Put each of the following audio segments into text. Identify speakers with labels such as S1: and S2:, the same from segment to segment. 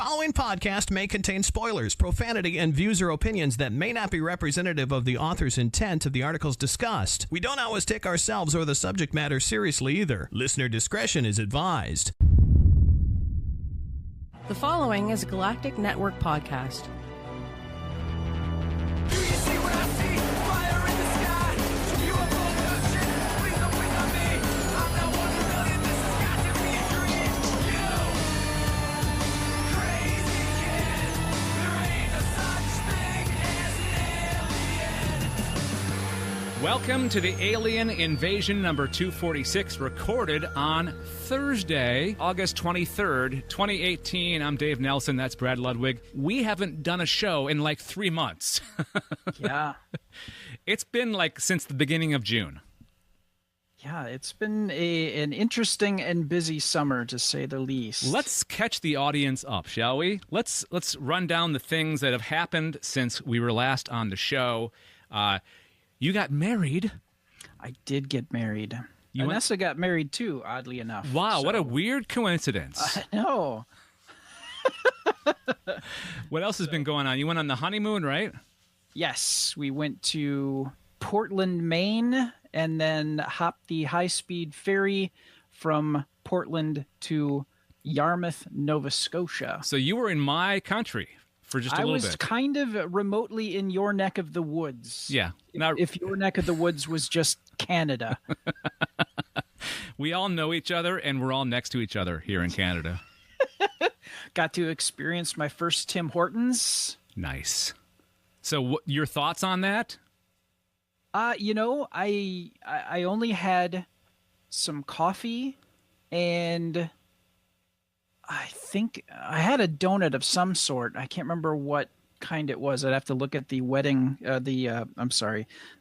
S1: following podcast may contain spoilers, profanity, and views or opinions that may not be representative of the author's intent of the articles discussed. We don't always take ourselves or the subject matter seriously either. Listener discretion is advised.
S2: The following is a Galactic Network podcast.
S3: Do you see what I see? Fire in the sky. You are full of shit. Please don't wait on me. I'm not 1 million. This has got to be a dream. You crazy kid. There ain't no such thing as an alien.
S4: Welcome to the Alien Invasion number 246, recorded on Thursday, August 23rd, 2018. I'm Dave Nelson. That's Brad Ludwig. We haven't done a show in like 3 months.
S5: Yeah.
S4: It's been like since the beginning of June.
S5: Yeah, it's been an interesting and busy summer, to say the least.
S4: Let's catch the audience up, shall we? Let's run down the things that have happened since we were last on the show. You got married.
S5: I did get married. Vanessa got married too, oddly enough.
S4: Wow, what a weird coincidence.
S5: I know.
S4: What else has been going on? You went on the honeymoon, right?
S5: Yes, we went to Portland, Maine, and then hopped the high-speed ferry from Portland to Yarmouth, Nova Scotia.
S4: So you were in my country for just a little bit.
S5: I was kind of remotely in your neck of the woods.
S4: Yeah.
S5: If your neck of the woods was just Canada.
S4: We all know each other, and we're all next to each other here in Canada.
S5: Got to experience my first Tim Hortons.
S4: Nice. So your thoughts on that?
S5: I only had some coffee, and I think I had a donut of some sort. I can't remember what kind it was. I'd have to look at the the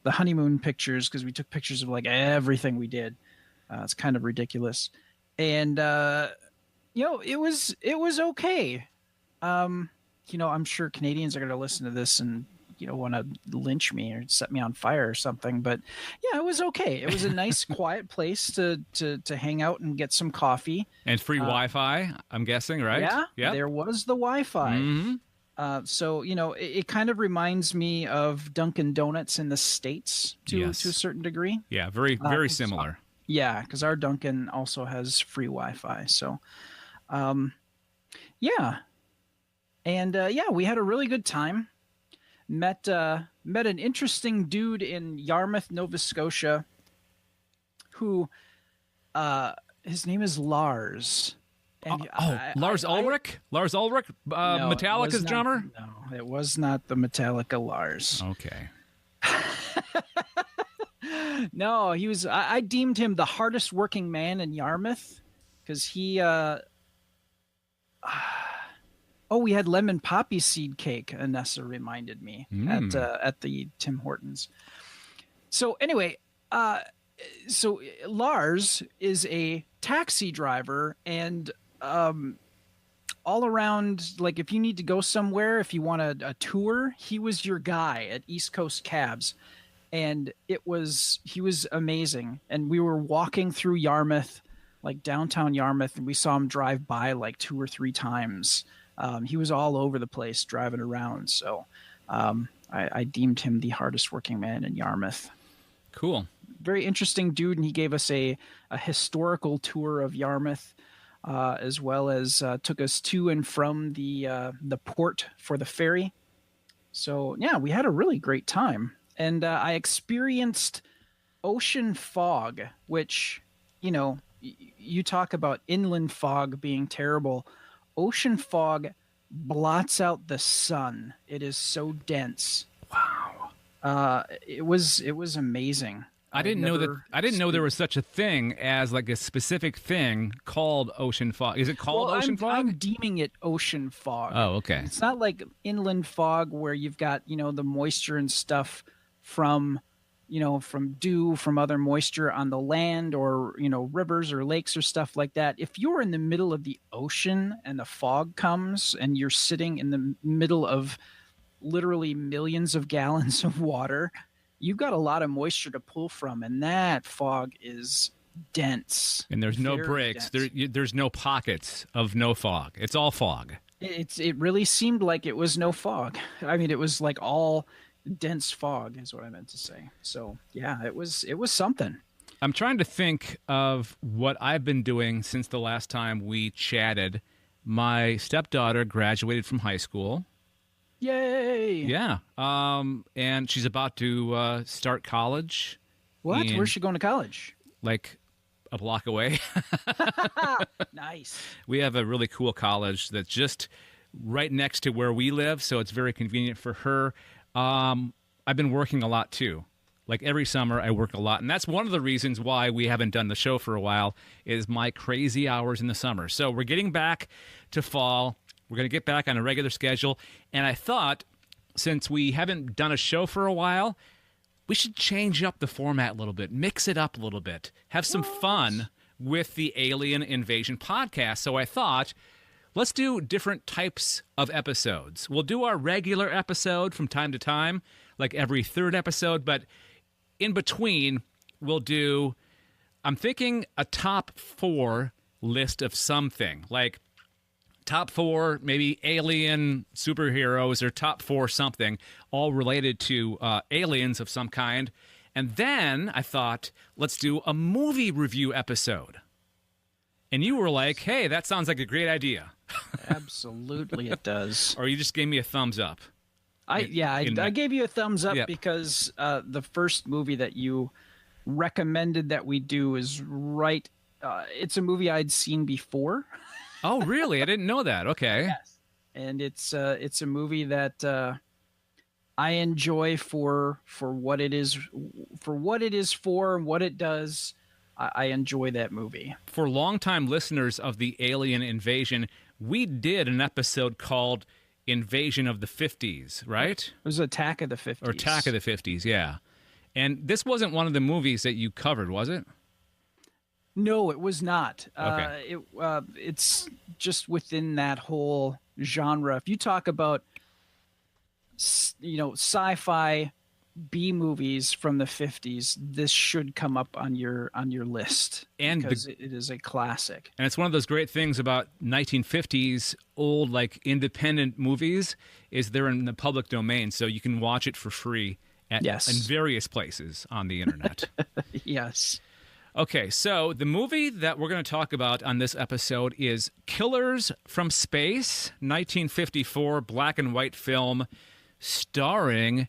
S5: honeymoon pictures, because we took pictures of like everything we did. It's kind of ridiculous. And, it was okay. I'm sure Canadians are going to listen to this and, want to lynch me or set me on fire or something. But yeah, it was okay. It was a nice, quiet place to hang out and get some coffee.
S4: And free Wi-Fi, I'm guessing, right?
S5: Yeah,
S4: yep.
S5: There was the Wi-Fi.
S4: Mm-hmm.
S5: So, it kind of reminds me of Dunkin' Donuts in the States to a certain degree.
S4: Yeah, very similar.
S5: Yeah, because our Dunkin' also has free Wi-Fi. So, yeah. And, we had a really good time. Met an interesting dude in Yarmouth, Nova Scotia, who his name is Lars. And
S4: Lars Ulrich? Lars Ulrich? Metallica's drummer?
S5: No, it was not the Metallica Lars.
S4: Okay.
S5: No, he was. I deemed him the hardest working man in Yarmouth because he. We had lemon poppy seed cake. Anessa reminded me at the Tim Hortons. So anyway, so Lars is a taxi driver, and all around, like if you need to go somewhere, if you want a tour, he was your guy at East Coast Cabs. And he was amazing. And we were walking through Yarmouth, like downtown Yarmouth, and we saw him drive by like 2 or 3 times. He was all over the place driving around. So I deemed him the hardest working man in Yarmouth.
S4: Cool.
S5: Very interesting dude. And he gave us a historical tour of Yarmouth, as well as took us to and from the port for the ferry. So yeah, we had a really great time. And I experienced ocean fog, which, you talk about inland fog being terrible. Ocean fog blots out the sun. It is so dense.
S4: Wow.
S5: It was amazing.
S4: I didn't know there was such a thing as like a specific thing called ocean fog. Is it called ocean fog?
S5: I'm deeming it ocean fog.
S4: Oh, okay.
S5: It's not like inland fog where you've got, the moisture and stuff from dew, from other moisture on the land, or, rivers or lakes or stuff like that. If you're in the middle of the ocean and the fog comes and you're sitting in the middle of literally millions of gallons of water, you've got a lot of moisture to pull from, and that fog is dense.
S4: And there's no breaks. There's no pockets of no fog. It's all fog.
S5: It really seemed like it was no fog. I mean, it was like all dense fog is what I meant to say. So yeah, it was something.
S4: I'm trying to think of what I've been doing since the last time we chatted. My stepdaughter graduated from high school.
S5: Yay!
S4: Yeah. And she's about to start college.
S5: What?
S4: in,
S5: Where's she going to college?
S4: Like a block away.
S5: Nice.
S4: We have a really cool college that's just right next to where we live, so it's very convenient for her. I've been working a lot too. Like every summer, I work a lot, and that's one of the reasons why we haven't done the show for a while is my crazy hours in the summer. So we're getting back to fall. We're going to get back on a regular schedule, and I thought since we haven't done a show for a while, we should change up the format a little bit, mix it up a little bit, have some fun with the Alien Invasion podcast. So I thought, let's do different types of episodes. We'll do our regular episode from time to time, like every third episode, but in between, we'll do, I'm thinking a top 4 list of something, like top 4 maybe alien superheroes or top 4 something, all related to aliens of some kind. And then I thought, let's do a movie review episode. And you were like, hey, that sounds like a great idea.
S5: Absolutely, it does.
S4: Or you just gave me a thumbs up.
S5: I gave you a thumbs up
S4: Yep.
S5: because the first movie that you recommended that we do is right. It's a movie I'd seen before.
S4: Oh, really? I didn't know that. Okay.
S5: Yes. And it's a movie that I enjoy for what it is, and what it does. I enjoy that movie.
S4: For longtime listeners of the Alien Invasion, we did an episode called Invasion of the 50s, right?
S5: It was Attack of the 50s.
S4: Or Attack of the 50s, yeah. And this wasn't one of the movies that you covered, was it?
S5: No, it was not.
S4: Okay.
S5: It's just within that whole genre. If you talk about, sci-fi B movies from the 50s, this should come up on your list,
S4: And
S5: because it is a classic.
S4: And it's one of those great things about 1950s old, like, independent movies is they're in the public domain, so you can watch it for free in various places on the internet.
S5: Yes.
S4: Okay, so the movie that we're going to talk about on this episode is Killers from Space, 1954 black and white film starring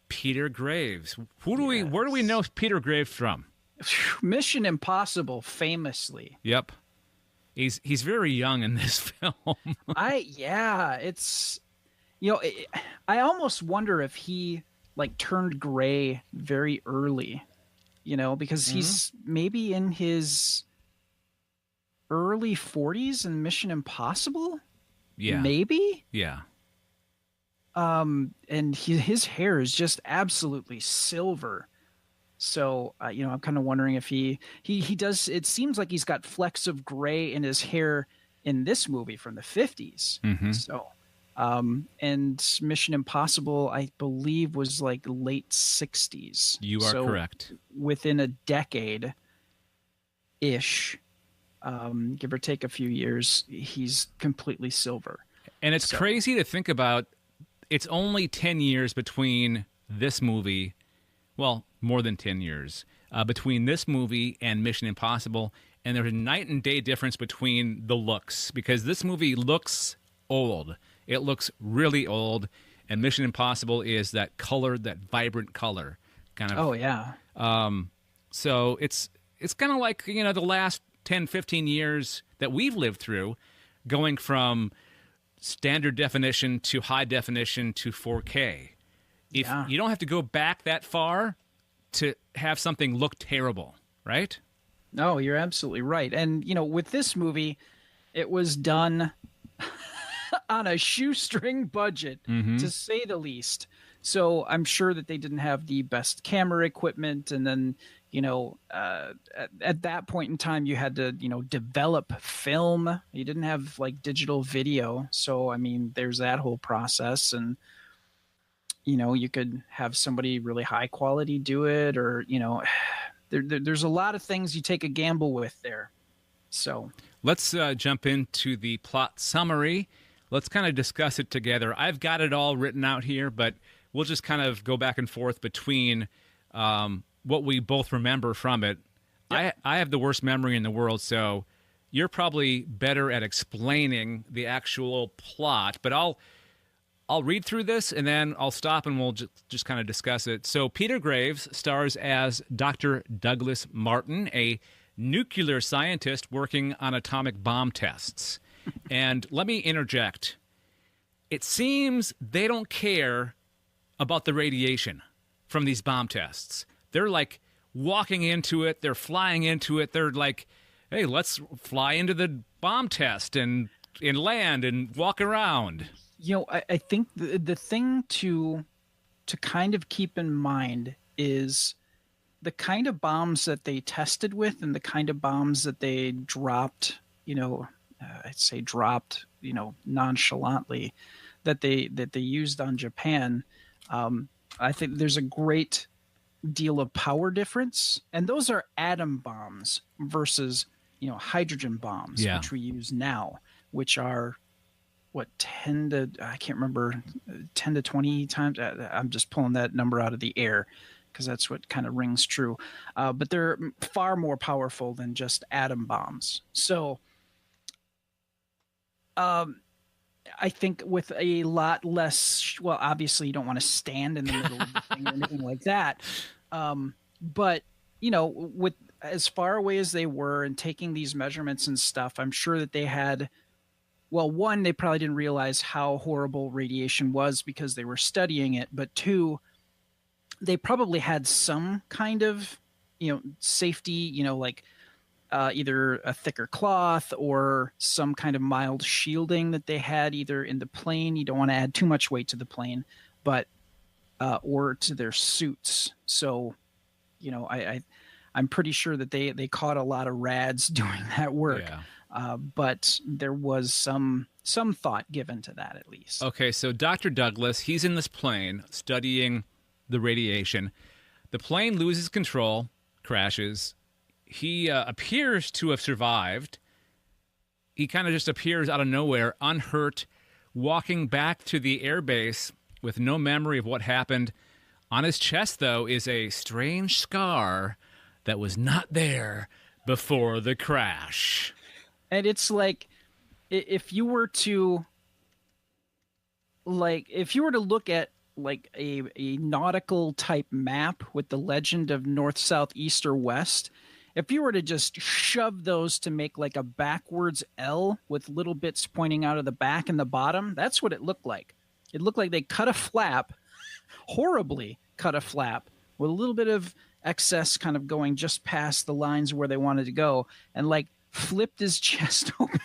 S4: Peter Graves. Where do we know Peter Graves from?
S5: Mission Impossible, famously.
S4: Yep. He's very young in this film.
S5: It's, I almost wonder if he turned gray very early, because he's maybe in his early 40s in Mission Impossible.
S4: Yeah.
S5: Maybe.
S4: Yeah.
S5: And his hair is just absolutely silver. So, I'm kind of wondering if he does. It seems like he's got flecks of gray in his hair in this movie from the 50s.
S4: Mm-hmm.
S5: So, and Mission Impossible, I believe, was late 60s.
S4: You are correct.
S5: Within a decade ish, give or take a few years, he's completely silver.
S4: And it's crazy to think about. It's only 10 years between this movie, well, more than 10 years, between this movie and Mission Impossible, and there's a night and day difference between the looks, because this movie looks old. It looks really old, and Mission Impossible is that color, that vibrant color. Kind of.
S5: Oh, yeah.
S4: So it's kind of like, the last 10, 15 years that we've lived through, going from standard definition to high definition to 4K. You don't have to go back that far to have something look terrible, right?
S5: No, you're absolutely right. And, with this movie, it was done on a shoestring budget, to say the least. So I'm sure that they didn't have the best camera equipment. And then, at that point in time, you had to, develop film. You didn't have digital video. So, I mean, there's that whole process. And, you could have somebody really high quality do it, or, there's a lot of things you take a gamble with there. So
S4: let's jump into the plot summary. let's kind of discuss it together. I've got it all written out here, but we'll just kind of go back and forth between what we both remember from it. Yep. I have the worst memory in the world, so you're probably better at explaining the actual plot, but I'll read through this, and then I'll stop, and we'll just kind of discuss it. So Peter Graves stars as Dr. Douglas Martin, a nuclear scientist working on atomic bomb tests. And let me interject. It seems they don't care about the radiation from these bomb tests. They're like walking into it. They're flying into it. They're like, hey, let's fly into the bomb test and land and walk around.
S5: You know, I think the thing to kind of keep in mind is the kind of bombs that they tested with and the kind of bombs that they dropped, I'd say dropped, nonchalantly, that they used on Japan. I think there's a great deal of power difference, and those are atom bombs versus, hydrogen bombs, which we use now, which are what, 10 to 20 times. I'm just pulling that number out of the air because that's what kind of rings true. But they're far more powerful than just atom bombs. So I think with a lot less, well, obviously you don't want to stand in the middle of the thing or anything like that. But, with as far away as they were and taking these measurements and stuff, I'm sure that they had, well, one, they probably didn't realize how horrible radiation was because they were studying it. But two, they probably had some kind of, safety, like either a thicker cloth or some kind of mild shielding that they had either in the plane. You don't want to add too much weight to the plane, but or to their suits. So, I'm pretty sure that they caught a lot of rads doing that work. Yeah. But there was some thought given to that at least.
S4: Okay, so Dr. Douglas, he's in this plane studying the radiation. The plane loses control, crashes. He appears to have survived. He kind of just appears out of nowhere, unhurt, walking back to the airbase with no memory of what happened. On his chest, though, is a strange scar that was not there before the crash.
S5: And it's like, if you were to look at like a nautical type map with the legend of north, south, east, or west, if you were to just shove those to make like a backwards L with little bits pointing out of the back and the bottom, that's what it looked like. It looked like they cut a flap, horribly cut a flap, with a little bit of excess kind of going just past the lines where they wanted to go, and like flipped his chest open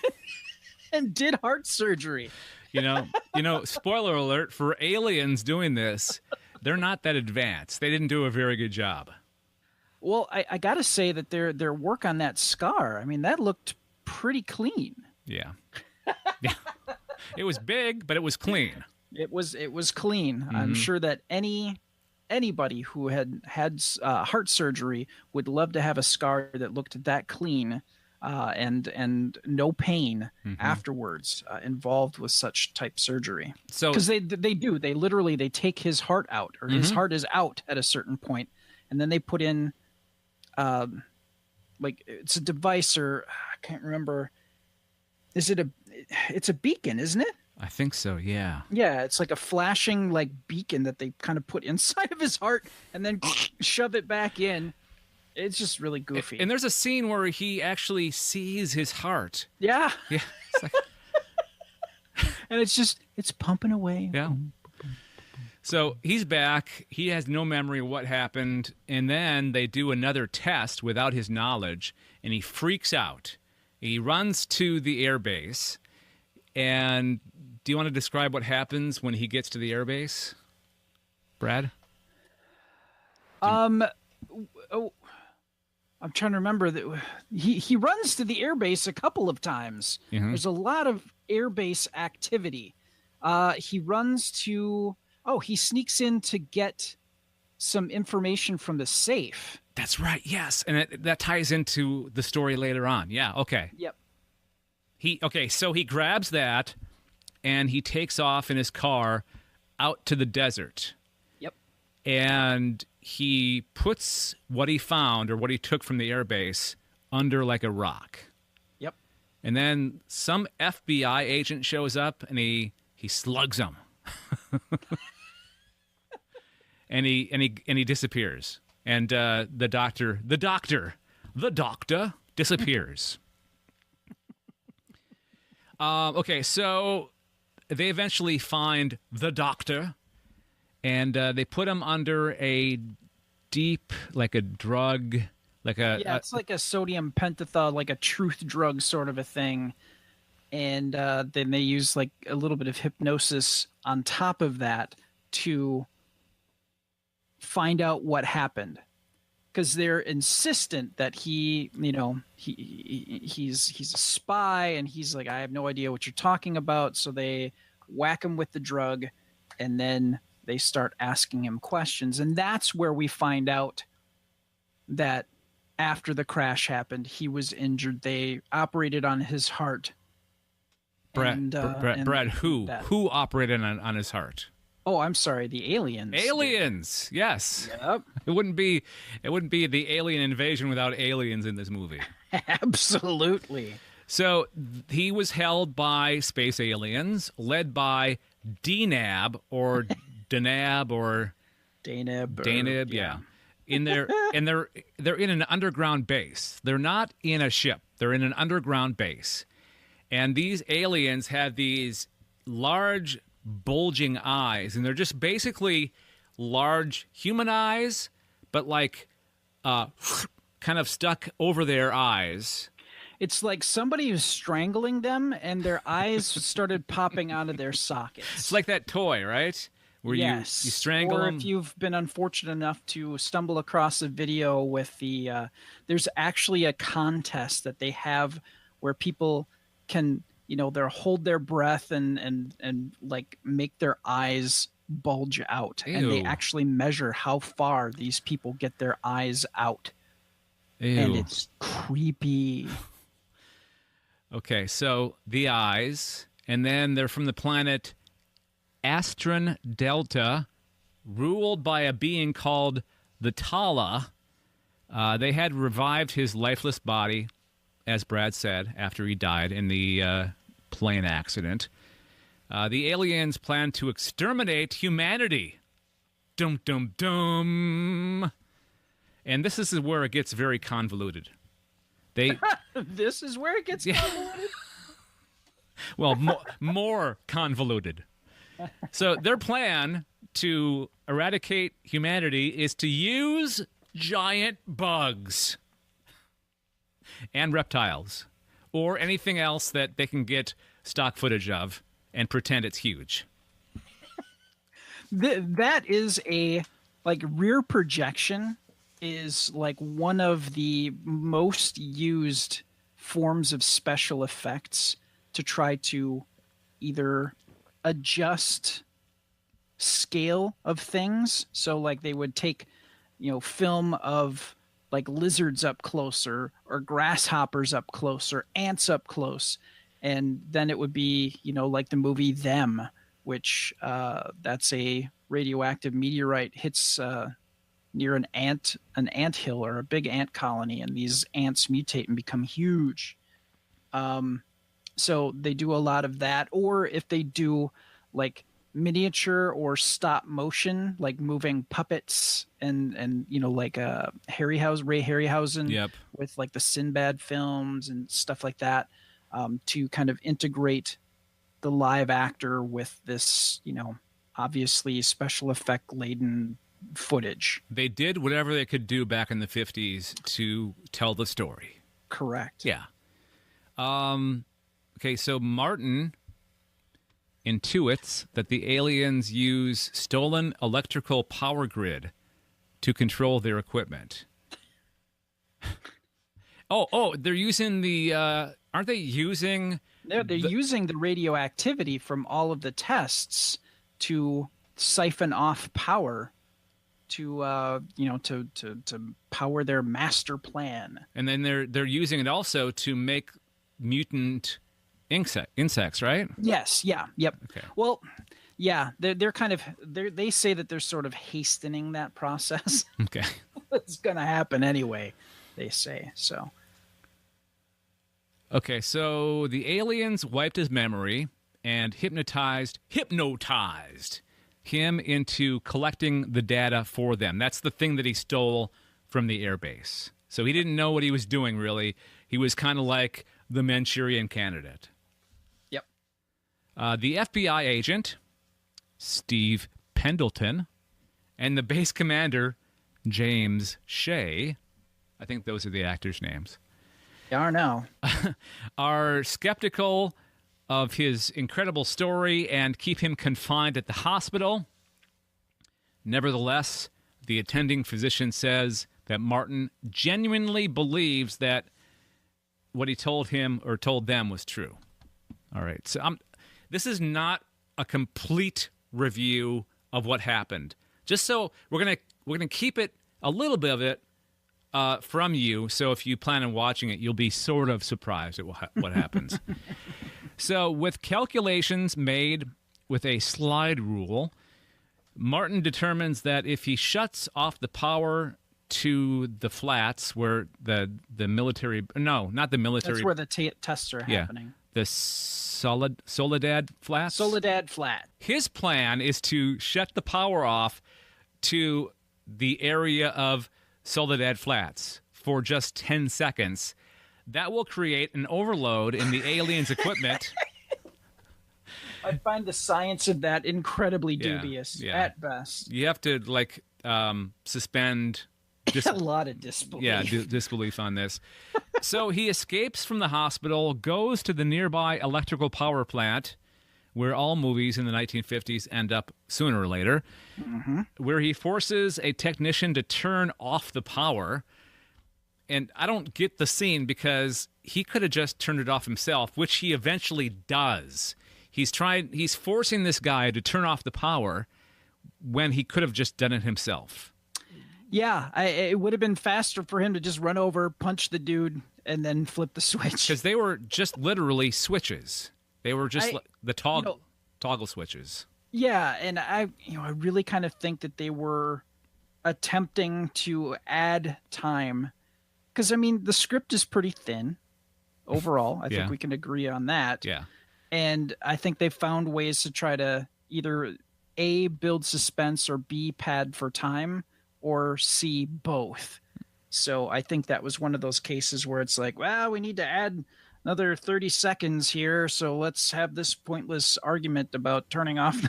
S5: and did heart surgery. Spoiler alert for aliens doing this, they're not that advanced. They didn't do a very good job. Well, I got to say that their work on that scar, I mean, that looked pretty clean.
S4: Yeah. Yeah. It was big, but it was clean.
S5: It was clean. Mm-hmm. I'm sure that anybody who had heart surgery would love to have a scar that looked that clean and no pain afterwards involved with such type surgery. So because they literally take his heart out, or his heart is out at a certain point, and then they put in like it's a device, or I can't remember. It's a beacon, isn't it?
S4: I think so, yeah.
S5: Yeah, it's like a flashing like beacon that they kind of put inside of his heart and then shove it back in. It's just really goofy.
S4: And there's a scene where he actually sees his heart.
S5: Yeah.
S4: Yeah. It's like...
S5: and it's pumping away.
S4: Yeah. So he's back. He has no memory of what happened. And then they do another test without his knowledge, and he freaks out. He runs to the airbase. And do you want to describe what happens when he gets to the airbase, Brad?
S5: I'm trying to remember that he runs to the airbase a couple of times. Mm-hmm. There's a lot of airbase activity. He runs to... he sneaks in to get some information from the safe.
S4: That's right, yes. And that ties into the story later on. Yeah, okay.
S5: Yep.
S4: So he grabs that, and he takes off in his car out to the desert.
S5: Yep.
S4: And he puts what he found or what he took from the airbase under like a rock.
S5: Yep.
S4: And then some FBI agent shows up and he slugs him. and he disappears. And the doctor disappears. Okay, so they eventually find the doctor, and they put him under a deep, like a drug, like a...
S5: Yeah, it's like a sodium pentothal, like a truth drug sort of a thing. And then they use like a little bit of hypnosis on top of that to find out what happened. Because they're insistent that he's a spy, and he's like, I have no idea what you're talking about. So they whack him with the drug, and then they start asking him questions. And that's where we find out that after the crash happened, he was injured. They operated on his heart.
S4: Brad, who operated on his heart?
S5: Oh, I'm sorry, the aliens.
S4: Aliens, yes.
S5: Yep.
S4: It wouldn't be the alien invasion without aliens in this movie.
S5: Absolutely.
S4: So he was held by space aliens, led by DNAB or Danab or
S5: Danab,
S4: yeah. They're in an underground base. They're not in a ship. They're in an underground base. And these aliens have these large bulging eyes, and they're just basically large human eyes, but like kind of stuck over their eyes.
S5: It's like somebody was strangling them, and their eyes started popping out of their sockets.
S4: It's like that toy, right? Where you strangle them.
S5: Or if you've been unfortunate enough to stumble across a video with the there's actually a contest that they have where people can, they'll hold their breath and like make their eyes bulge out.
S4: Ew.
S5: And they actually measure how far these people get their eyes out.
S4: Ew.
S5: And it's creepy.
S4: Okay, so the eyes, and then they're from the planet Astron Delta, ruled by a being called the Tala. They had revived his lifeless body, as Brad said, after he died in the plane accident. The aliens plan to exterminate humanity. Dum, dum, dum. And this is where it gets very convoluted.
S5: This is where it gets convoluted?
S4: Well, more convoluted. So their plan to eradicate humanity is to use giant bugs and reptiles or anything else that they can get stock footage of and pretend it's huge.
S5: That is rear projection is like one of the most used forms of special effects to try to either adjust scale of things. So like they would take, film of like lizards up closer or grasshoppers up close or ants up close. And then it would be, like the movie Them, which that's a radioactive meteorite hits near an ant hill or a big ant colony, and these ants mutate and become huge. So they do a lot of that. Or if they do like miniature or stop motion, like moving puppets and like Ray Harryhausen
S4: Yep.
S5: with like the Sinbad films and stuff like that, to kind of integrate the live actor with this, obviously special effect laden footage.
S4: They did whatever they could do back in the 50s to tell the story.
S5: Correct.
S4: Yeah. Okay, so Martin intuits that the aliens use stolen electrical power grid to control their equipment. They're using the aren't they using
S5: They're using the radioactivity from all of the tests to siphon off power to to power their master plan.
S4: and then they're using it also to make mutant insects, right?
S5: Yes. Yeah. Yep.
S4: Okay.
S5: Well, yeah, they're kind of they say that they're sort of hastening that process.
S4: Okay.
S5: It's going to happen anyway, they say. So.
S4: Okay, so the aliens wiped his memory and hypnotized him into collecting the data for them. That's the thing that he stole from the airbase. So he didn't know what he was doing, really. He was kind of like the Manchurian Candidate.
S5: Yep.
S4: The FBI agent, Steve Pendleton, and the base commander, James Shea, I think those are the actors' names,
S5: They are now.
S4: are skeptical of his incredible story and keep him confined at the hospital. Nevertheless, the attending physician says that Martin genuinely believes that what he told him or told them was true. All right, so this is not a complete review of what happened. Just so we're gonna keep it a little bit of it from you. So if you plan on watching it, you'll be sort of surprised at what happens. So with calculations made with a slide rule, Martin determines that if he shuts off the power to the flats where the military, no, not the military.
S5: That's where the tests are happening.
S4: The Soledad Flats?
S5: Soledad Flat.
S4: His plan is to shut the power off to the area of Soledad Flats for just 10 seconds. That will create an overload in the aliens' equipment.
S5: I find the science of that incredibly dubious at best.
S4: You have to, suspend...
S5: A lot of disbelief.
S4: Yeah, disbelief on this. So he escapes from the hospital, goes to the nearby electrical power plant, where all movies in the 1950s end up sooner or later, where he forces a technician to turn off the power. And I don't get the scene because he could have just turned it off himself, which he eventually does. He's forcing this guy to turn off the power when he could have just done it himself.
S5: Yeah, it would have been faster for him to just run over, punch the dude, and then flip the switch.
S4: Because they were just literally switches. They were just the toggle switches.
S5: Yeah, and I really kind of think that they were attempting to add time. Because, I mean, the script is pretty thin overall. I think we can agree on that.
S4: Yeah.
S5: And I think they found ways to try to either A, build suspense, or B, pad for time, or C, both. So I think that was one of those cases where it's like, well, we need to add another 30 seconds here, so let's have this pointless argument about turning off.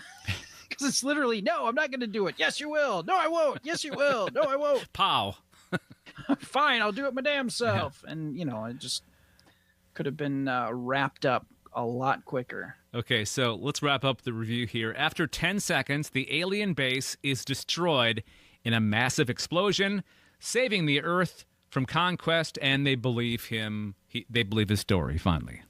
S5: Because it's literally, no, I'm not going to do it. Yes, you will. No, I won't. Yes, you will. No, I won't.
S4: Pow.
S5: Fine, I'll do it my damn self. Yeah. And, it just could have been wrapped up a lot quicker.
S4: Okay, so let's wrap up the review here. After 10 seconds, the alien base is destroyed in a massive explosion, saving the Earth from conquest, and they believe they believe his story, finally.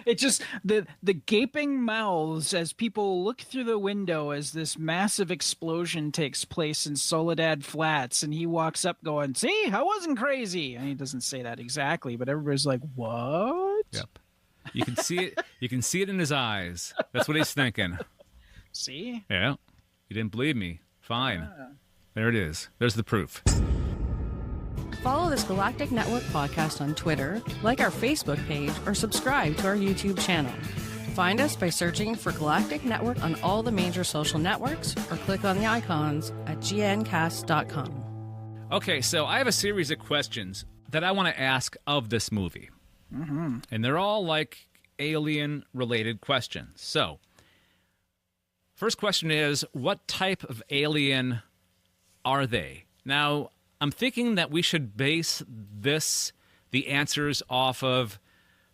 S5: It just, the gaping mouths as people look through the window as this massive explosion takes place in Soledad Flats, and he walks up going, see, I wasn't crazy. And he doesn't say that exactly, but everybody's like, what?
S4: Yep. You can see it. You can see it in his eyes. That's what he's thinking.
S5: See?
S4: Yeah. You didn't believe me. Fine. There it is. There's the proof.
S2: Follow this Galactic Network podcast on Twitter, like our Facebook page, or subscribe to our YouTube channel. Find us by searching for Galactic Network on all the major social networks, or click on the icons at gncast.com.
S4: Okay, so I have a series of questions that I want to ask of this movie. And they're all like alien-related questions. So, first question is, what type of alien are they? Now, I'm thinking that we should base the answers off of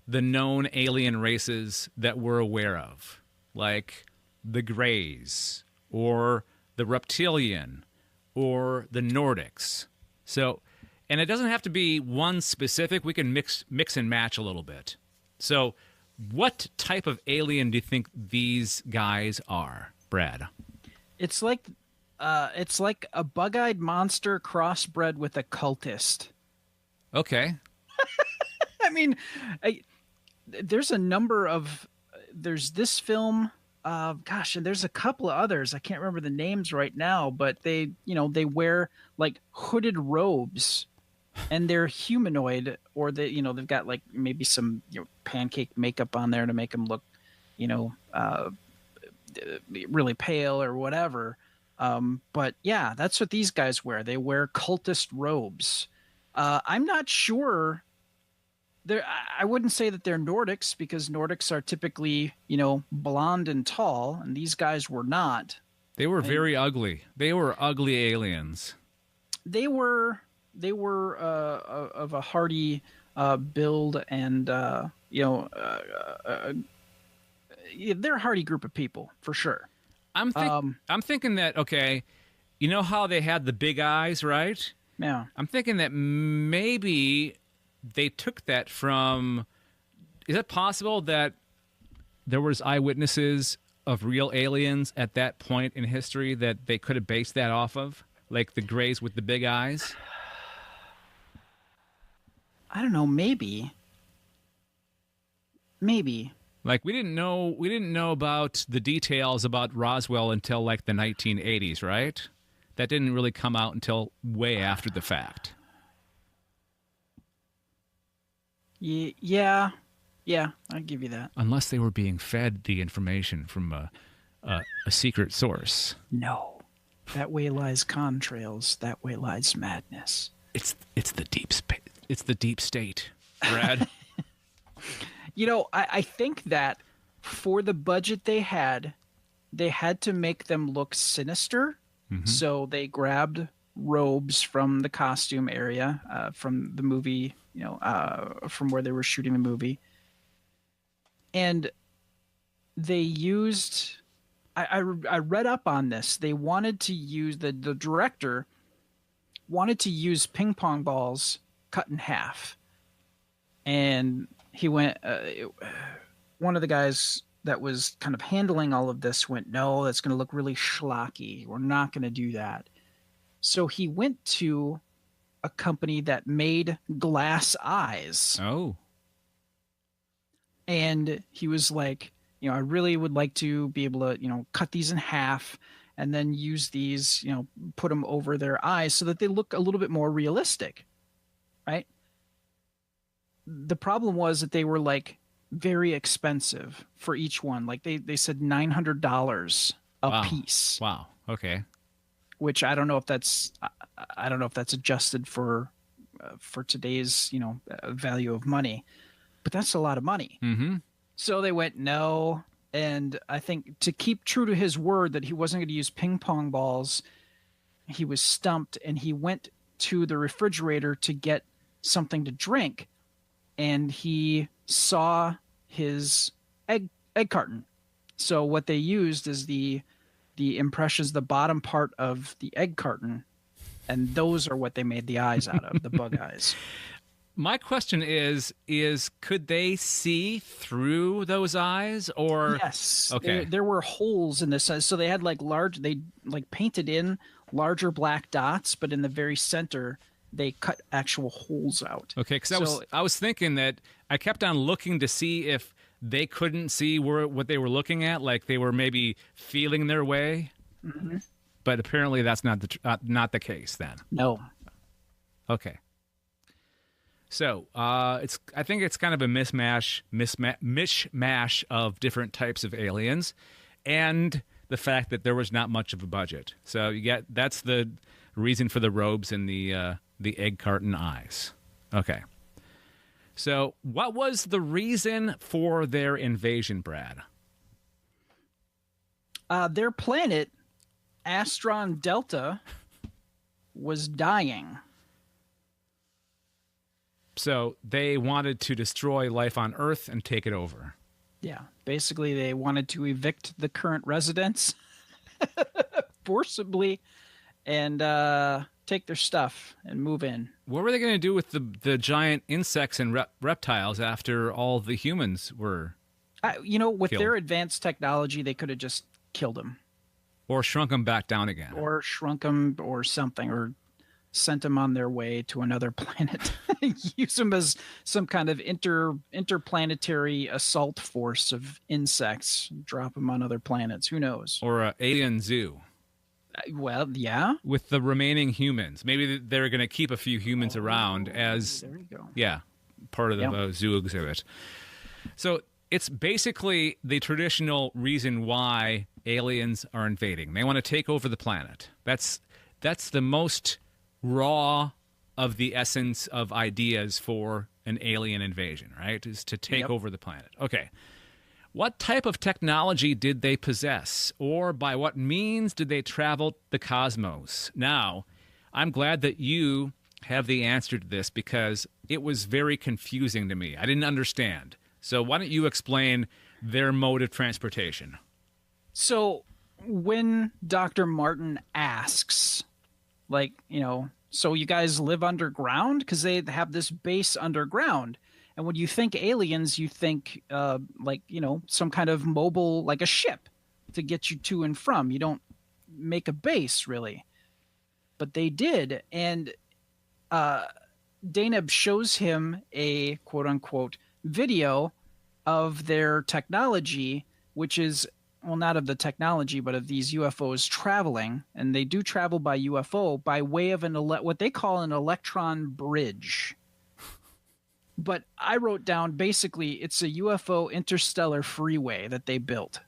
S4: the known alien races that we're aware of, like the Greys, or the Reptilian, or the Nordics. So, and it doesn't have to be one specific. We can mix and match a little bit. So, what type of alien do you think these guys are, Brad?
S5: It's like a bug-eyed monster crossbred with a cultist.
S4: Okay.
S5: I mean, there's a number of there's this film. Gosh, and there's a couple of others. I can't remember the names right now, but they wear like hooded robes, and they're humanoid, or they've got like maybe some pancake makeup on there to make them look, really pale or whatever. But yeah, that's what these guys wear. They wear cultist robes. I'm not sure. I wouldn't say that they're Nordics, because Nordics are typically, blonde and tall, and these guys were not.
S4: They were very ugly. They were ugly aliens.
S5: They were of a hardy build, and they're a hardy group of people for sure.
S4: I'm thinking that, okay, you know how they had the big eyes, right?
S5: Yeah.
S4: I'm thinking that maybe they took that from. Is it possible that there was eyewitnesses of real aliens at that point in history that they could have based that off of, like the Greys with the big eyes?
S5: I don't know. Maybe.
S4: Like we didn't know about the details about Roswell until like the 1980s, right? That didn't really come out until way after the fact.
S5: Yeah, I'll give you that.
S4: Unless they were being fed the information from a secret source.
S5: No, that way lies contrails. That way lies madness.
S4: It's the deep space. It's the deep state, Brad.
S5: I think that for the budget they had to make them look sinister. Mm-hmm. So they grabbed robes from the costume area, from the movie, from where they were shooting the movie. And they used, I read up on this. They wanted to use, the director wanted to use ping pong balls cut in half. And he went, one of the guys that was kind of handling all of this went, no, that's going to look really schlocky. We're not going to do that. So he went to a company that made glass eyes.
S4: Oh.
S5: And he was like, I really would like to be able to, cut these in half and then use these, put them over their eyes so that they look a little bit more realistic. Right? The problem was that they were like very expensive for each one. Like they said $900 a piece.
S4: Wow. Okay.
S5: Which I don't know if that's adjusted for today's, value of money, but that's a lot of money.
S4: Mm-hmm.
S5: So they went, no. And I think to keep true to his word that he wasn't going to use ping pong balls, he was stumped, and he went to the refrigerator to get something to drink. And he saw his egg carton. So what they used is the impressions, the bottom part of the egg carton, and those are what they made the eyes out of, the bug eyes.
S4: My question is could they see through those eyes, or?
S5: Yes.
S4: Okay.
S5: There were holes in this. So they had they painted in larger black dots, but in the very center, they cut actual holes out.
S4: Okay, because I was thinking that I kept on looking to see if they couldn't see what they were looking at, like they were maybe feeling their way. Mm-hmm. But apparently that's not the case then.
S5: No.
S4: Okay. So I think it's kind of a mishmash of different types of aliens, and the fact that there was not much of a budget. So that's the reason for the robes and the egg carton eyes. Okay. So what was the reason for their invasion, Brad?
S5: Their planet, Astron Delta, was dying.
S4: So they wanted to destroy life on Earth and take it over.
S5: Yeah. Basically, they wanted to evict the current residents forcibly and take their stuff and move in.
S4: What were they going to do with the giant insects and reptiles after all the humans were
S5: with
S4: killed?
S5: Their advanced technology, they could have just killed them.
S4: Or shrunk them back down again.
S5: Or shrunk them or something. Or sent them on their way to another planet. Use them as some kind of interplanetary assault force of insects. Drop them on other planets. Who knows?
S4: Or an alien zoo.
S5: Well, yeah.
S4: With the remaining humans. Maybe they're going to keep a few humans around as,
S5: There you go.
S4: yeah, part of the zoo exhibit. So it's basically the traditional reason why aliens are invading. They want to take over the planet. That's the most raw of the essence of ideas for an alien invasion, right? Is to take over the planet. Okay. What type of technology did they possess, or by what means did they travel the cosmos? Now, I'm glad that you have the answer to this because it was very confusing to me. I didn't understand. So why don't you explain their mode of transportation?
S5: So when Dr. Martin asks, like, so you guys live underground? Because they have this base underground. And when you think aliens, you think some kind of mobile, like a ship to get you to and from. You don't make a base, really. But they did. And Daneb shows him a quote-unquote video of their technology, which is, well, not of the technology, but of these UFOs traveling. And they do travel by UFO by way of what they call an electron bridge. But I wrote down, basically, it's a UFO interstellar freeway that they built.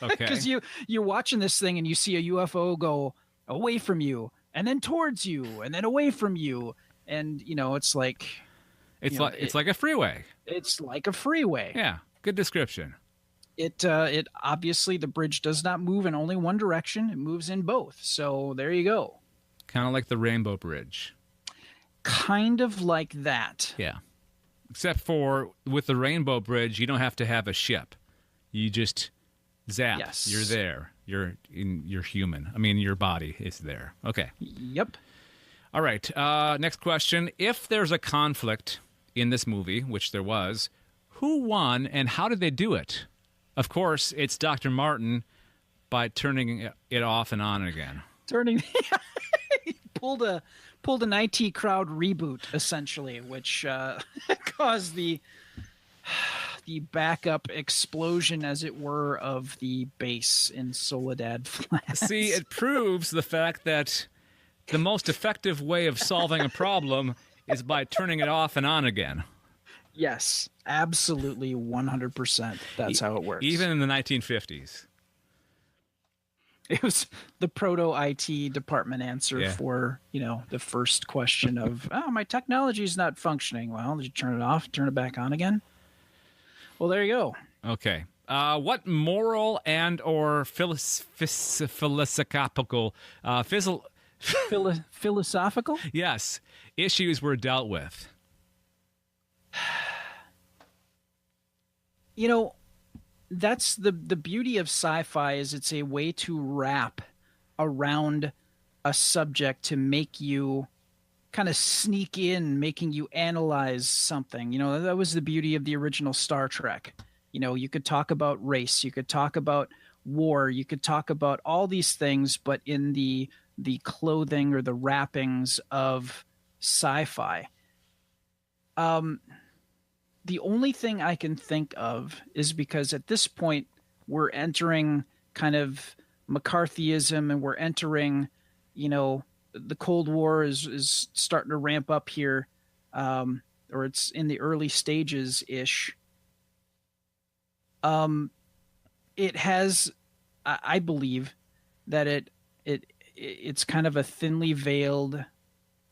S4: Okay.
S5: Because you're watching this thing and you see a UFO go away from you and then towards you and then away from you. And, it's like...
S4: It's like a freeway.
S5: It's like a freeway.
S4: Yeah, good description.
S5: It obviously, the bridge does not move in only one direction. It moves in both. So there you go.
S4: Kind of like the Rainbow Bridge.
S5: Kind of like that.
S4: Yeah. Except for with the Rainbow Bridge, you don't have to have a ship. You just zap.
S5: Yes.
S4: You're there. You're human. I mean, your body is there. Okay.
S5: Yep.
S4: All right. Next question. If there's a conflict in this movie, which there was, who won and how did they do it? Of course, it's Dr. Martin by turning it off and on again.
S5: He pulled an IT Crowd reboot, essentially, which caused the backup explosion, as it were, of the base in Soledad Flats.
S4: See, it proves the fact that the most effective way of solving a problem is by turning it off and on again.
S5: Yes, absolutely, 100%. That's how it works.
S4: Even in the 1950s.
S5: It was the proto-IT department answer for, the first question of, my technology's not functioning. Well, did you turn it off, turn it back on again? Well, there you go.
S4: Okay. What moral and or philosophical
S5: philosophical?
S4: Yes, issues were dealt with?
S5: That's the beauty of sci-fi, is it's a way to wrap around a subject to make you kind of sneak in, making you analyze something. That was the beauty of the original Star Trek. You could talk about race, you could talk about war, you could talk about all these things, but in the clothing or the wrappings of sci-fi. The only thing I can think of is because at this point we're entering kind of McCarthyism, and we're entering, the Cold War is starting to ramp up here, or it's in the early stages ish. It has, I believe, that it's kind of a thinly veiled,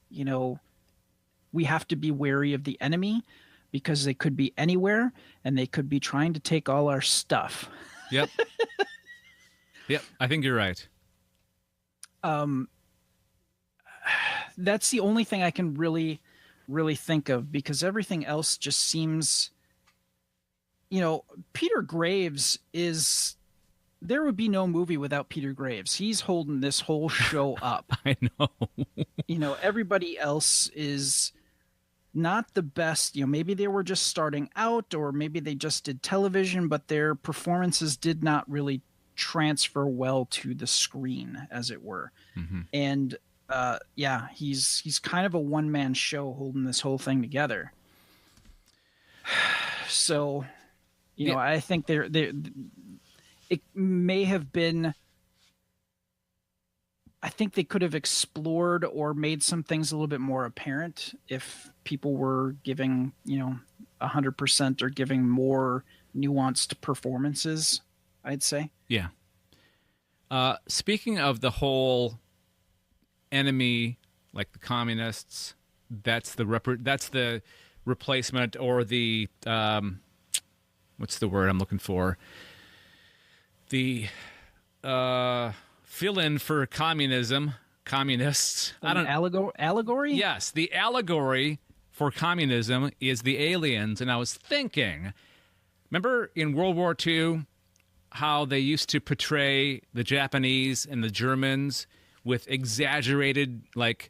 S5: we have to be wary of the enemy, because they could be anywhere and they could be trying to take all our stuff.
S4: Yep. Yep, I think you're right.
S5: That's the only thing I can really, really think of, because everything else just seems, Peter Graves there would be no movie without Peter Graves. He's holding this whole show up.
S4: I know.
S5: Everybody else is not the best. Maybe they were just starting out, or maybe they just did television, but their performances did not really transfer well to the screen, as it were.
S4: Mm-hmm.
S5: And yeah, he's kind of a one-man show holding this whole thing together. So, you know, I think it may have been. I think they could have explored or made some things a little bit more apparent if people were giving, 100% or giving more nuanced performances, I'd say.
S4: Yeah. Speaking of the whole enemy, like the communists, that's the replacement, or the what's the word I'm looking for? The fill-in for communists.
S5: Allegory?
S4: Yes, the allegory for communism is the aliens. And I was thinking, remember in World War II, how they used to portray the Japanese and the Germans with exaggerated, like,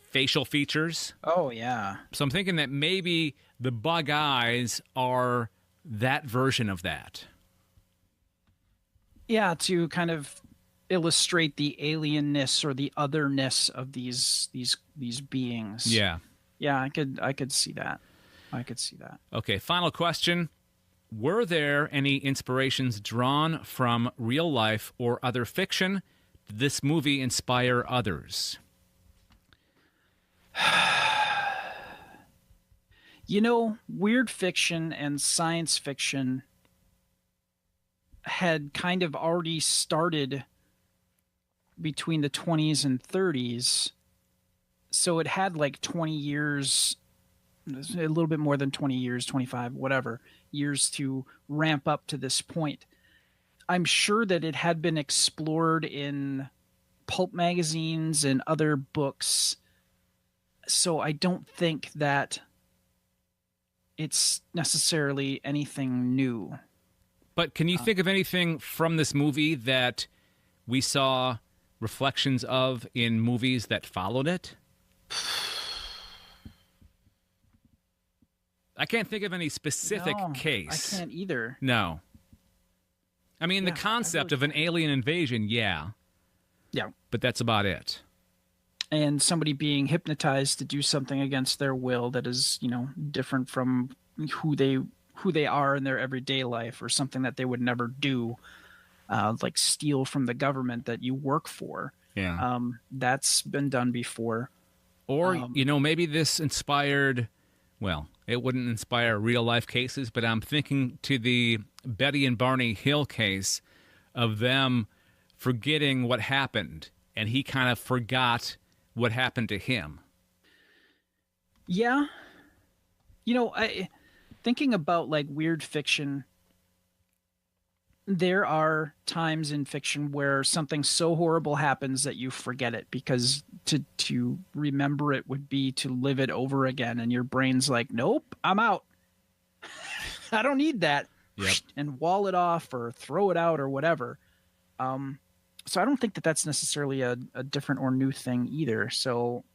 S4: facial features?
S5: Oh, yeah.
S4: So I'm thinking that maybe the bug eyes are that version of that.
S5: Yeah, to kind of illustrate the alienness or the otherness of these beings.
S4: Yeah.
S5: Yeah, I could see that. I could see that.
S4: Okay, final question. Were there any inspirations drawn from real life or other fiction? Did this movie inspire others?
S5: Weird fiction and science fiction had kind of already started between the 20s and 30s. So it had like 20 years, a little bit more than 20 years, 25, whatever, years to ramp up to this point. I'm sure that it had been explored in pulp magazines and other books. So I don't think that it's necessarily anything new.
S4: But can you think of anything from this movie that we saw reflections of in movies that followed it? I can't think of any specific case.
S5: I can't either.
S4: No. I mean, the concept of an alien invasion, yeah.
S5: Yeah.
S4: But that's about it.
S5: And somebody being hypnotized to do something against their will that is, different from who they are in their everyday life, or something that they would never do, like steal from the government that you work for.
S4: Yeah.
S5: That's been done before.
S4: Or, maybe this inspired, well, it wouldn't inspire real life cases, but I'm thinking to the Betty and Barney Hill case of them forgetting what happened, and he kind of forgot what happened to him.
S5: Yeah. Thinking about like weird fiction, there are times in fiction where something so horrible happens that you forget it, because to remember it would be to live it over again, and your brain's like, nope, I'm out. I don't need that.
S4: Yep. And
S5: wall it off or throw it out or whatever. So I don't think that that's necessarily a different or new thing either. So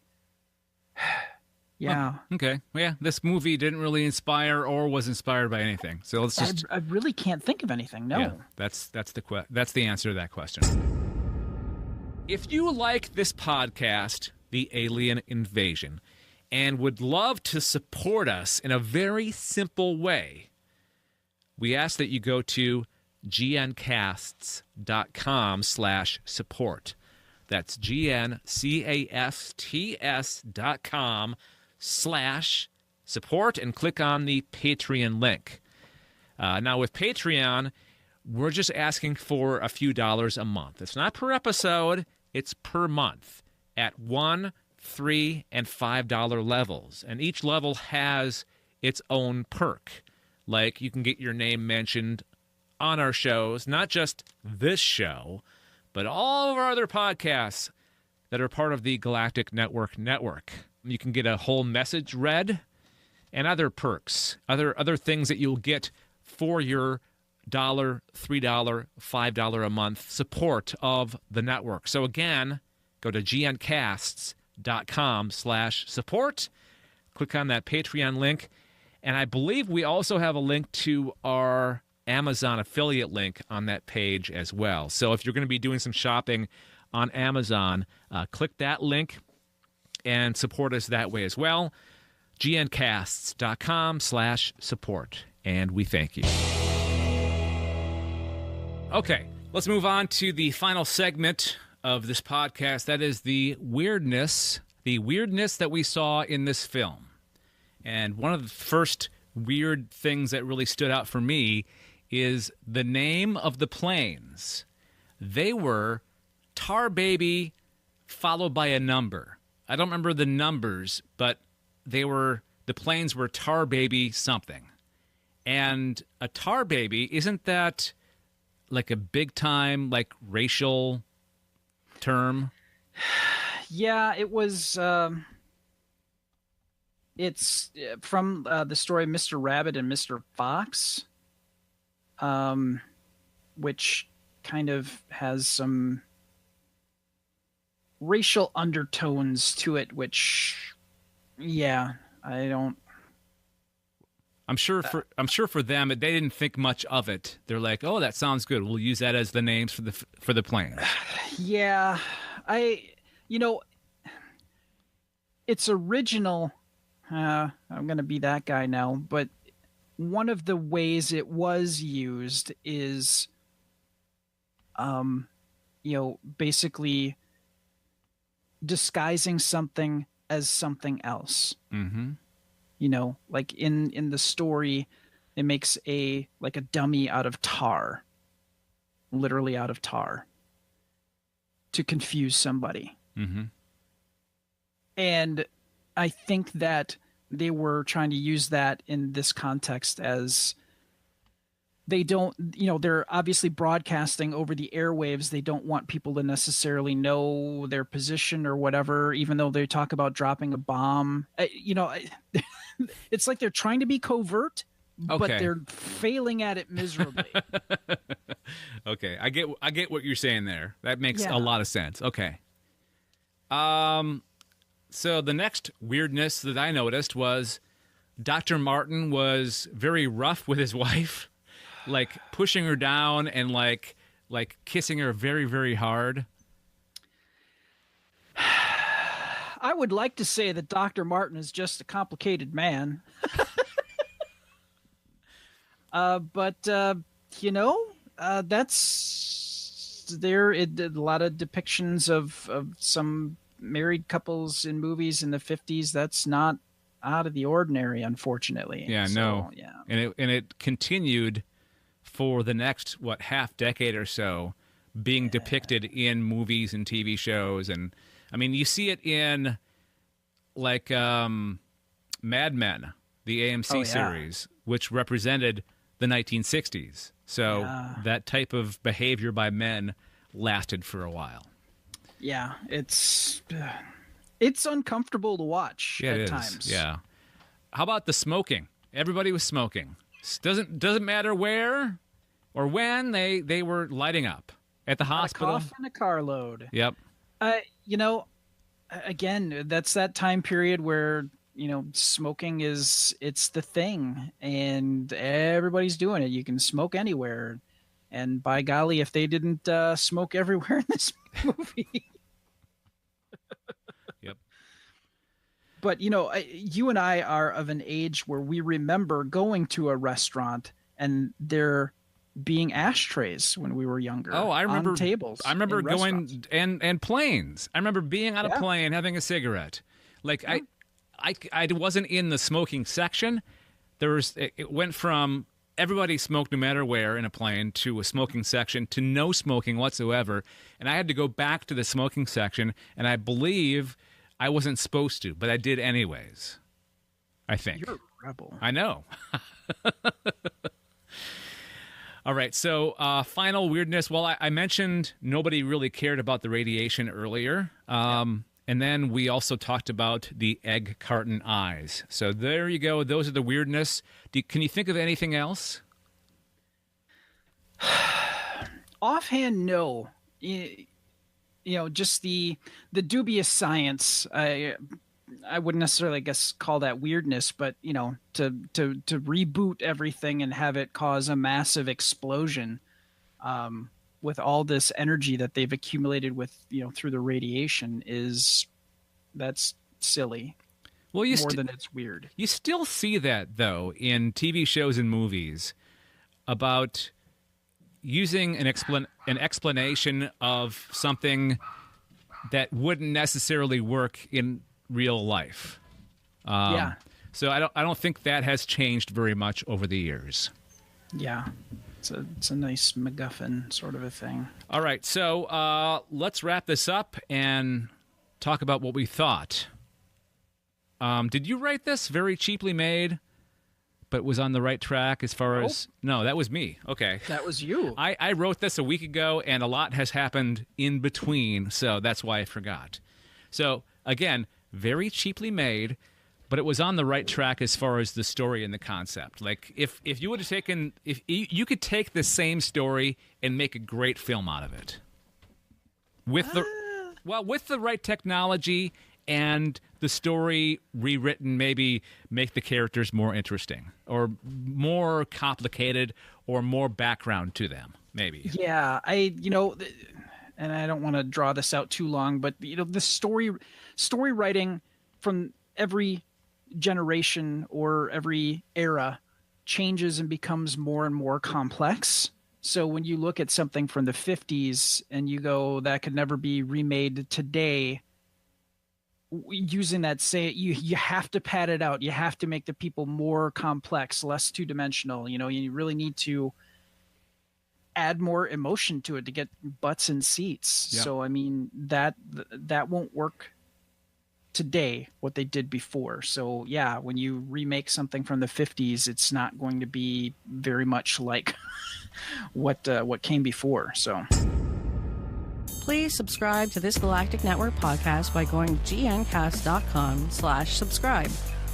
S5: yeah.
S4: Oh, okay. Well, yeah, this movie didn't really inspire or was inspired by anything. So let's just.
S5: I really can't think of anything. No.
S4: Yeah, that's the answer to that question. If you like this podcast, The Alien Invasion, and would love to support us in a very simple way, we ask that you go to gncasts.com/support. That's gncasts.com/support, and click on the Patreon link. Now, with Patreon, we're just asking for a few dollars a month. It's not per episode, it's per month at $1, $3, and $5 levels. And each level has its own perk. Like, you can get your name mentioned on our shows, not just this show, but all of our other podcasts that are part of the Galactic Network. You can get a whole message read and other perks, other things that you'll get for your $1, $3, $5 a month support of the network. So again, go to gncasts.com/support, click on that Patreon link, and I believe we also have a link to our Amazon affiliate link on that page as well. So if you're going to be doing some shopping on Amazon. Click that link and support us that way as well. gncasts.com/support. And we thank you. Okay, let's move on to the final segment of this podcast. That is the weirdness that we saw in this film. And one of the first weird things that really stood out for me is the name of the planes. They were Tar Baby followed by a number. I don't remember the numbers, but the planes were Tar Baby something. And a tar baby, isn't that like a big time, like racial term?
S5: Yeah, it was. It's from the story Mr. Rabbit and Mr. Fox, which kind of has some racial undertones to it, which, yeah, I don't.
S4: I'm sure for them, they didn't think much of it. They're like, "Oh, that sounds good. We'll use that as the names for the planes."
S5: Yeah, it's original. I'm gonna be that guy now, but one of the ways it was used is, basically disguising something as something else.
S4: Mm-hmm.
S5: Like in the story, it makes a dummy out of tar, literally out of tar, to confuse somebody.
S4: Mm-hmm.
S5: And I think that they were trying to use that in this context as they don't, they're obviously broadcasting over the airwaves. They don't want people to necessarily know their position or whatever, even though they talk about dropping a bomb. It's like they're trying to be covert, but they're failing at it miserably.
S4: Okay, I get what you're saying there. That makes a lot of sense. Okay. So the next weirdness that I noticed was Dr. Martin was very rough with his wife, like pushing her down and like kissing her very, very hard.
S5: I would like to say that Dr. Martin is just a complicated man. But that's there. A lot of depictions of some married couples in movies in the 50s. That's not out of the ordinary, unfortunately.
S4: Yeah,
S5: so,
S4: no.
S5: Yeah.
S4: And it continued for the next, half decade or so, being depicted in movies and TV shows. And, I mean, you see it in, like, Mad Men, the AMC series, which represented the 1960s. So that type of behavior by men lasted for a while.
S5: Yeah, it's uncomfortable to watch at times.
S4: Yeah. How about the smoking? Everybody was smoking. Doesn't matter where or when they were lighting up at the hospital.
S5: A cough and a carload.
S4: Yep.
S5: Again, that's that time period where smoking it's the thing, and everybody's doing it. You can smoke anywhere. And by golly, if they didn't smoke everywhere in this movie.
S4: Yep.
S5: But, you and I are of an age where we remember going to a restaurant and there being ashtrays when we were younger.
S4: Oh, I remember
S5: on tables.
S4: I remember going
S5: restaurants.
S4: and planes. I remember being on a plane having a cigarette. Like I wasn't in the smoking section. It went from everybody smoked no matter where in a plane to a smoking section to no smoking whatsoever. And I had to go back to the smoking section, and I believe I wasn't supposed to, but I did anyways. I think.
S5: You're a rebel.
S4: I know. All right, so final weirdness. Well, I mentioned nobody really cared about the radiation earlier. And then we also talked about the egg carton eyes. So there you go. Those are the weirdness. Can you think of anything else?
S5: Offhand, no. Just the dubious science. I wouldn't necessarily, call that weirdness, but to reboot everything and have it cause a massive explosion. with all this energy that they've accumulated with, through the radiation that's silly.
S4: Well,
S5: more than it's weird.
S4: You still see that, though, in TV shows and movies about using an explanation of something that wouldn't necessarily work in real life.
S5: Yeah.
S4: So I don't think that has changed very much over the years.
S5: Yeah. It's a nice MacGuffin sort of a thing.
S4: All right, so let's wrap this up and talk about what we thought. Did you write this? Very cheaply made, but was on the right track as far as... No, that was me. Okay.
S5: That was you.
S4: I wrote this a week ago, and a lot has happened in between, so that's why I forgot. So, again, very cheaply made, but it was on the right track as far as the story and the concept. Like, if you would have taken... If you could take the same story and make a great film out of it. With the right technology... and the story rewritten, maybe make the characters more interesting or more complicated or more background to them, maybe.
S5: Yeah, and I don't want to draw this out too long, but the story writing from every generation or every era changes and becomes more and more complex. So when you look at something from the 50s and you go, that could never be remade today, using that you have to pad it out. You have to make the people more complex, less two-dimensional. You really need to add more emotion to it to get butts in seats. Yeah. So I mean that won't work today, what they did before. So yeah, when you remake something from the 50s, it's not going to be very much like what came before. So
S2: please subscribe to this Galactic Network podcast by going to gncast.com/subscribe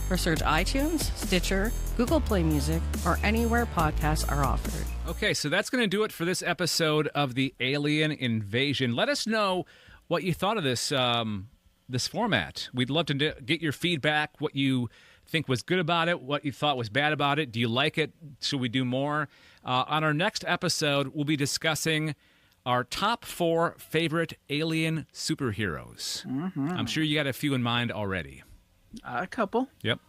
S2: or search iTunes, Stitcher, Google Play Music, or anywhere podcasts are offered.
S4: Okay, so that's going to do it for this episode of the Alien Invasion. Let us know what you thought of this this format. We'd love to get your feedback, what you think was good about it, what you thought was bad about it. Do you like it? Should we do more? On our next episode, we'll be discussing our top 4 favorite alien superheroes. Mm-hmm. I'm sure you got a few in mind already.
S5: A couple.
S4: Yep.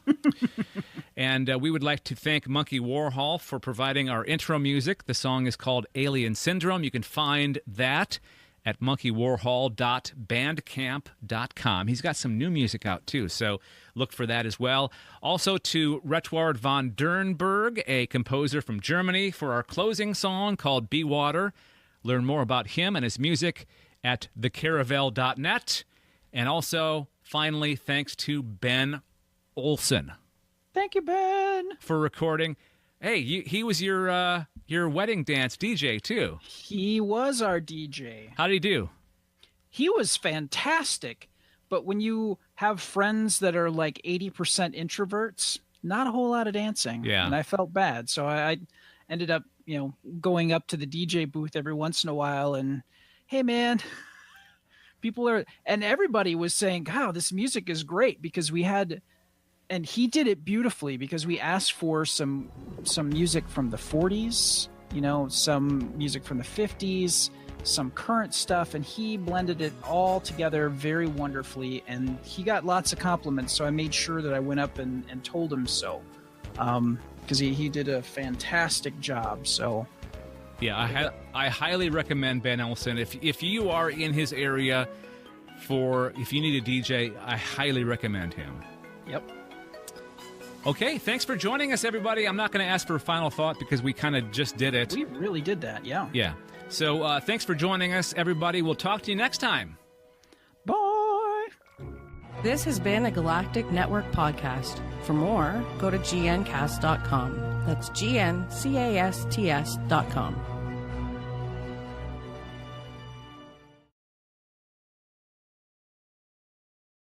S4: And we would like to thank Monkey Warhol for providing our intro music. The song is called Alien Syndrome. You can find that at monkeywarhol.bandcamp.com. He's got some new music out, too, so look for that as well. Also to Retward von Dernberg, a composer from Germany, for our closing song called Be Water. Learn more about him and his music at thecaravel.net. And also, finally, thanks to Ben Olson.
S5: Thank you, Ben.
S4: For recording. Hey, he was your wedding dance DJ, too.
S5: He was our DJ.
S4: How did he do?
S5: He was fantastic. But when you have friends that are like 80% introverts, not a whole lot of dancing.
S4: Yeah.
S5: And I felt bad. So I ended up, going up to the DJ booth every once in a while and, hey, man, and everybody was saying, wow, this music is great, because and he did it beautifully, because we asked for some music from the 40s, some music from the 50s, some current stuff, and he blended it all together very wonderfully, and he got lots of compliments, so I made sure that I went up and told him so. Because he did a fantastic job. So,
S4: yeah, I highly recommend Ben Olson. If you are in his area, if you need a DJ, I highly recommend him.
S5: Yep.
S4: Okay, thanks for joining us, everybody. I'm not going to ask for a final thought because we kind of just did it.
S5: We really did that, yeah.
S4: Yeah. So thanks for joining us, everybody. We'll talk to you next time.
S5: Bye.
S2: This has been a Galactic Network podcast. For more, go to gncast.com. That's gncast.com.